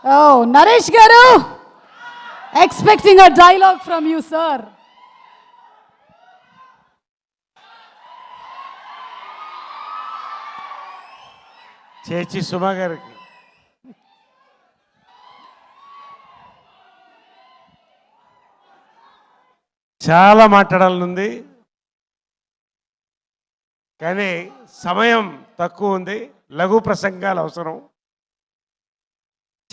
Oh, Naresh Garu, expecting a dialogue from you, sir. చేచి సుమా గారికి చాలా మాట్లాడాలనుంది, కానీ సమయం తక్కువ ఉంది. లఘు ప్రసంగాలు అవసరం.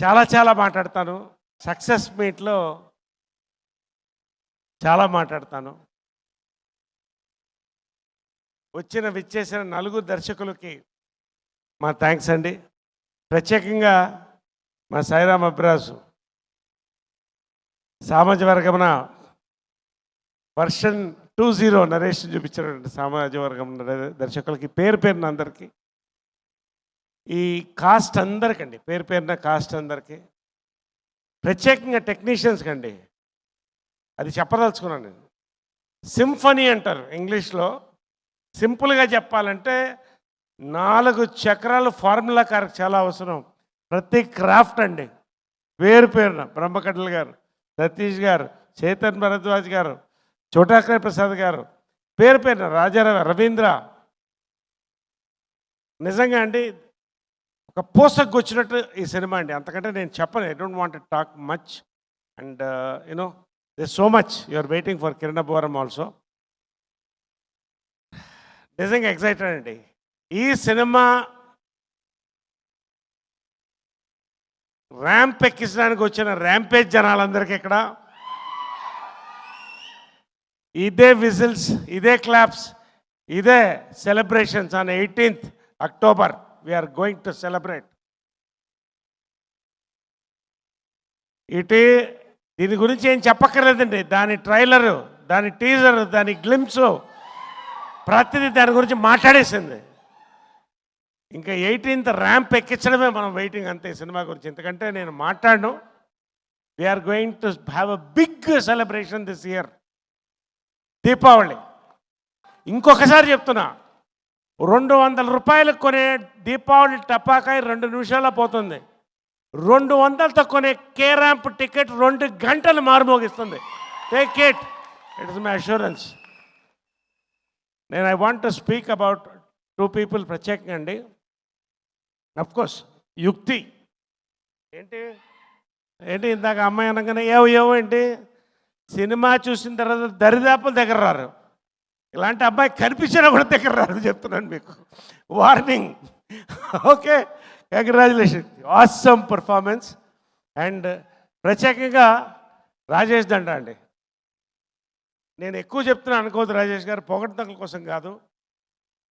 చాలా మాట్లాడతాను. సక్సెస్ మీట్లో చాలా మాట్లాడతాను. విచ్చేసిన నలుగురు దర్శకులకి మా థ్యాంక్స్ అండి. ప్రత్యేకంగా మా సాయిరామ్ అబ్రాసు సామాజిక వర్గమున వర్షన్ 20 నరేష్ చూపించినటువంటి సామాజిక వర్గం దర్శకులకి పేరున అందరికీ, ఈ కాస్ట్ అందరికండి, పేరున కాస్ట్ అందరికీ, ప్రత్యేకంగా టెక్నీషియన్స్కి అండి. అది చెప్పదలుచుకున్నాను నేను. సింఫనీ అంటారు ఇంగ్లీష్లో. సింపుల్గా చెప్పాలంటే 4 చక్రాలు ఫార్ములా కారకు చాలా అవసరం. ప్రతి క్రాఫ్ట్ అండి, పేరున బ్రహ్మకడ్ల గారు, సతీష్ గారు, చేతన్ భరద్వాజ్ గారు, చోటాకర్ ప్రసాద్ గారు, పేరున రాజారావు, రవీంద్ర. నిజంగా అండి ఒక పోసకు వచ్చినట్టు ఈ సినిమా అండి. అంతకంటే నేను చెప్పను. I don't want to talk much. And you know this so much you are waiting for Kiran Abbavaram also. నిజంగా ఎక్సైటెడ్ అండి. ఈ సినిమా ర్యాంప్ ఎక్కించడానికి వచ్చిన ర్యాంపేజ్ జనాలందరికీ ఇక్కడ ఇదే విజిల్స్, ఇదే క్లాప్స్, ఇదే celebrations. On 18th October we are going to celebrate. దీని గురించి ఏం చెప్పక్కర్లేదండి. దాని ట్రైలరు, దాని టీజరు, దాని గ్లిమ్సు, ప్రతిదీ దాని గురించి మాట్లాడేసింది. ఇంకా 18th ర్యాంప్ ఎక్కించడమే మనం వెయిటింగ్ అంతే సినిమా గురించి. ఎందుకంటే నేను మాట్లాడను. We are going to have a big celebration this year. Deepavali ఇంకొకసారి చెప్తున్నా, 200 రూపాయలకు కొనే దీపావళి టపాకాయ 2 నిమిషాల్లో పోతుంది. 200తో కొనే కే ర్యాంప్ టికెట్ 2 గంటలు మారుమోగిస్తుంది. Take it is my assurance. I want to speak about 2 people ప్రత్యేకంగా అండి. అఫ్కోర్స్ యుక్తి ఏంటి ఇందాక అమ్మాయి అనగానే ఏవో ఏంటి, సినిమా చూసిన తర్వాత దరిదాపుల దగ్గర రారు. ఇలాంటి అబ్బాయి కనిపించినా కూడా దగ్గర రారు, చెప్తున్నాను మీకు. Warning. Okay, congratulation, awesome performance. And ప్రత్యేకంగా రాజేష్ దండ అండి. నేను ఎక్కువ చెప్తున్నా అనుకోవద్దు రాజేష్ గారు, పొగడ్తల కోసం కాదు.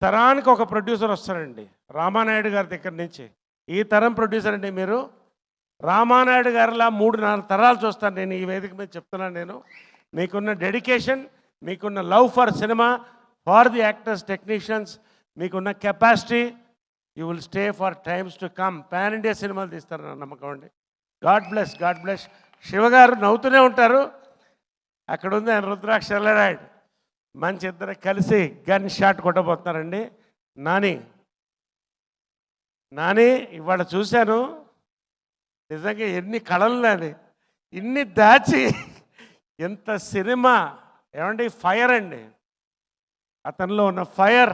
తరానికి ఒక ప్రొడ్యూసర్ వస్తారండి రామానాయుడు గారి దగ్గర నుంచి. ఈ తరం ప్రొడ్యూసర్ అండి మీరు. రామానాయుడు గారిలా 3-4 తరాలు చూస్తాను నేను ఈ వేదిక మీద చెప్తున్నాను. నేను మీకున్న డెడికేషన్, మీకున్న love for cinema, for the actors, technicians, మీకున్న capacity, you will stay for times to come. Pan India సినిమాలు తీస్తారు నా నమ్మకం అండి. God bless, God bless. శివగారు నవ్వుతూనే ఉంటారు. అక్కడ ఉంది ఆయన రుద్రాక్ష ఎల్లరాయుడు. మంచి ఇద్దరు కలిసి గన్ షాట్ కొట్టబోతున్నారండి. నాని ఇవాళ చూశాను, నిజంగా ఎన్ని కళలు నాని, ఇన్ని దాచి ఎంత సినిమా. ఏమండి ఫైర్ అండి, అతనిలో ఉన్న fire.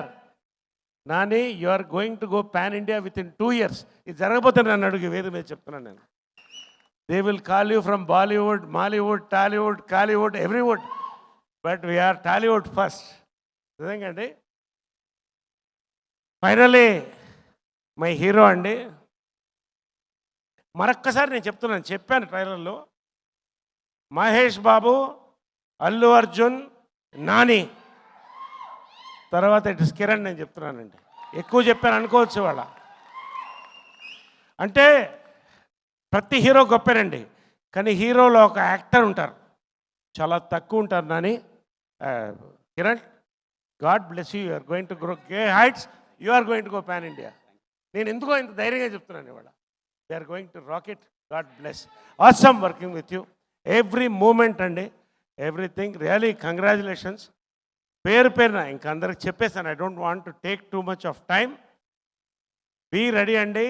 Nani, you are going to go pan India within 2 years. ఇది జరగబోతుంది నన్ను అడుగు వేరే మీద చెప్తున్నాను నేను. They will call you from Bollywood, Mollywood, Tollywood, Kollywood, everywood, but we are Tollywood first. నిజంగా అండి. ఫైనలీ మై హీరో అండి. మరొక్కసారి నేను చెప్పాను ట్రైలర్లో, మహేష్ బాబు, అల్లు అర్జున్, నాని, తర్వాత ఇట్ ఇస్ కిరణ్. నేను చెప్తున్నానండి, ఎక్కువ చెప్పాను అనుకోవచ్చు వాళ్ళ. అంటే ప్రతి హీరో గొప్పేనండి, కానీ హీరోలో ఒక యాక్టర్ ఉంటారు, చాలా తక్కువ ఉంటారు. Nani, Kiran, God bless you. Are going to grow గే heights. You are going to go pan India. నేను ఎందుకో ఇంత ధైర్యంగా చెప్తున్నాను ఇవాళ. They are going to rocket. God bless. Awesome working with you. Every moment అండి, ఎవ్రీథింగ్. Really congratulations. పేరున ఇంక అందరికి చెప్పేసాను. I don't want to take too much of time. Be ready అండి.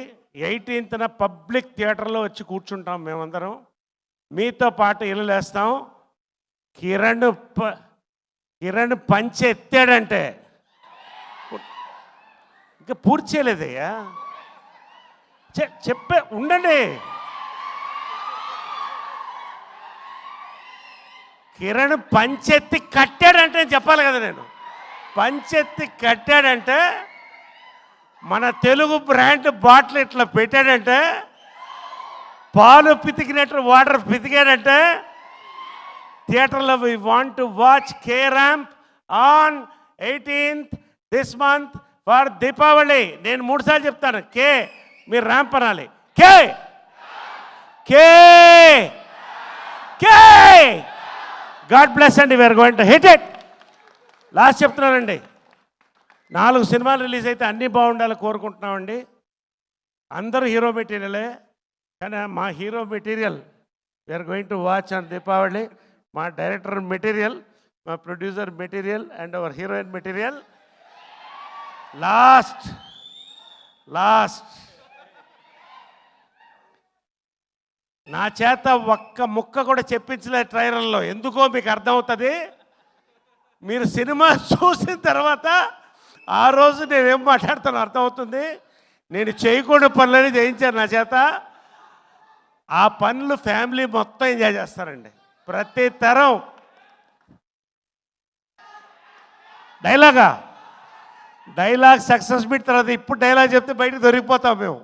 18న పబ్లిక్ థియేటర్లో వచ్చి కూర్చుంటాం మేమందరం. మీతో పాటు ఇల్లులేస్తాం. కిరణ్ పంచె ఎత్తాడంటే ఇంకా పూర్తి చేయలేదయ్యా. చెప్పే ఉండండి. కిరణ్ పంచెత్తి కట్టాడంటే చెప్పాలి కదా నేను. పంచెత్తి కట్టాడంటే మన తెలుగు బ్రాండ్ బాటిల్ ఇట్లా పెట్టాడంటే, పాలు పితికినట్టు వాటర్ పితికాడంటే, థియేటర్లో we want to watch K Ramp on 18th this month for Deepavali. నేను 3 సార్లు చెప్తాను కే, మీరు ర్యాంప్ అనాలి. కే కే కే. గాడ్ బ్లెస్ అండి. We are going to hit it. Last చెప్తున్నానండి, 4 సినిమాలు రిలీజ్ అయితే అన్నీ బాగుండాలి కోరుకుంటున్నామండి. అందరూ హీరో మెటీరియలే, కానీ మా hero material we are going to watch on Deepavali. మా డైరెక్టర్ మెటీరియల్, మా producer material and our heroine material. Last నా చేత ఒక్క ముక్క కూడా చెప్పించలేదు ట్రైలర్లో. ఎందుకో మీకు అర్థమవుతుంది. మీరు సినిమా చూసిన తర్వాత ఆ రోజు నేనేం మాట్లాడుతానో అర్థమవుతుంది. నేను చేయకూడని పనులని చేయించాను నా చేత. ఆ పనులు ఫ్యామిలీ మొత్తం ఎంజాయ్ చేస్తారండి. ప్రతి తరం డైలాగ్ సక్సెస్ మీట్ తర్వాత ఇప్పుడు డైలాగ్ చెప్తే బయటకు దొరికిపోతాం మేము.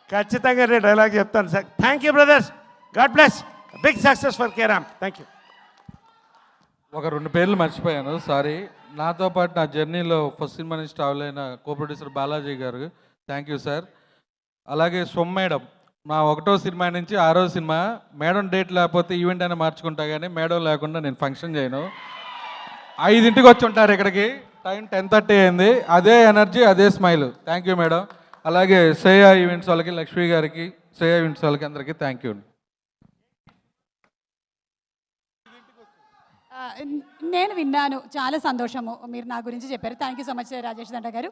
ఖచ్చితంగా నేను డైలాగ్ చెప్తాను sir. Thank you brothers. God bless. Big success for K Ramp. Thank you. ఒక 2 పేర్లు మర్చిపోయాను, సారీ. నాతో పాటు నా జర్నీలో ఫస్ట్ సినిమా నుంచి ట్రావెల్ అయిన కో ప్రొడ్యూసర్ బాలాజీ గారు, థ్యాంక్ యూ సార్. అలాగే సొమ్ మేడం, నా 1వ సినిమా నుంచి 6వ సినిమా. మేడం డేట్ లేకపోతే ఈవెంట్ అయినా మార్చుకుంటా, కానీ మేడం లేకుండా నేను ఫంక్షన్ చేయను. 5ంటికి వచ్చి ఉంటారు ఇక్కడికి, టైం 10:30 అయింది. అదే ఎనర్జీ, అదే స్మైల్. Thank you madam. అలాగే శ్రేయా ఈవెంట్స్ వాళ్ళకి, లక్ష్మి గారికి, శ్రేయా ఈవెంట్స్ వాళ్ళకి అందరికీ థ్యాంక్ యూ. నేను విన్నాను, చాలా సంతోషము మీరు నా గురించి చెప్పారు. Thank you so much Rajesh దండ గారు.